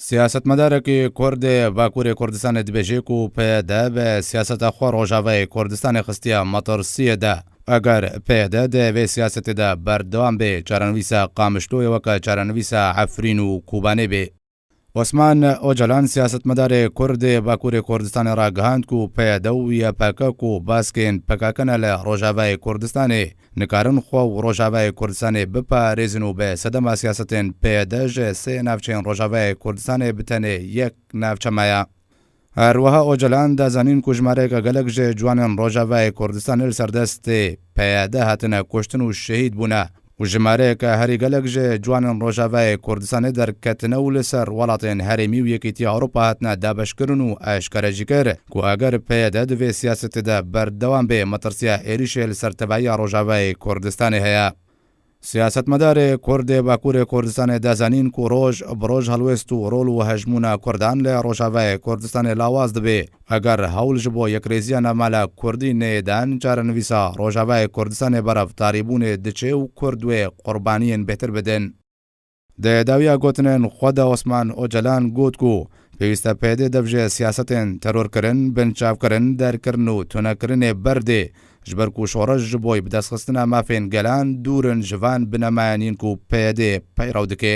سیاستمدارێکی کورد باکووری کوردستانی دبێژێک و پێدا بە سیاسەتە خۆ ڕۆژاوای کوردستانی خستیە مەترسیەدا ئەگەر پێدا دەوێ سیاسەتێدا بەردەوام بێ چارەنویسە قامشتۆیەوەکە چارەنویسە عەفرین و کوبانێ بێ. عوسمان ئۆجەلان سیاستمەدارێ کورد باکووری کوردستانی ڕاگەهاند و پێدا و یەپەکەک و باسکێن پەکاکەنە لە ڕۆژاوای کوردستانی نکارن خۆ و ڕۆژاوای کوردستانی بپارێزن و بە سەدەما سیاسەتێن پێدەژێ سێ ناوچەین ڕۆژاوای کوردستانی بتەنێ یەک ناوچەمایە. هەروەها ئۆجەلان دەزانین و ژمارەیەکە گەلک ژێ جوانن ڕۆژاوای کوردستانی لەسەردەستێ پێدا هاتنە کوشتن و شەهید بوونە و ژمارەیەکە هەری گەلک ژێ جوانن ڕۆژاوای کوردستانی دەرکەتنە و لەسەر وڵاتێن هەرێمی و یەکێتی ئەوروپا هاتنە دابەشکردن و ئاشکارەجیکەر و ئەگەر پێدا دەوێ سیاسەتێدا بەردەوام بێ مەترسیە ئێریشێ لەسەر تەبایە ڕۆژاوای کوردستانی هەیە. سیاستمەدارێ کوردێ باکووری کوردستانی دەزانین و ڕۆژ بڕۆژ هەڵوێست و ڕۆڵ و هەژمونە کوردان لە ڕۆژاوای کوردستانی لاواز دەبێ ئەگەر هەوڵ ji بۆ یەکرێزیە نەمالە کوردی نێدان چارەنویسە ڕۆژاوای کوردستانی بەرەف تاریبوونێ دچێ و کوردوێ قوربانیên بێتر بدەن. دەیەداویە گوتنên خۆدا عوسمان ئۆجەلان گوت و پێویستە پێدێ دەبژێ سیاسەتên تەرۆرکردن بنچاوکردن دەرکردن و تونەکردنê بەردێ ji ber ku şoreş ji bo bidestxistina mafên gelan dûrin ji van binemayanîn ku pêdê peyrew dike.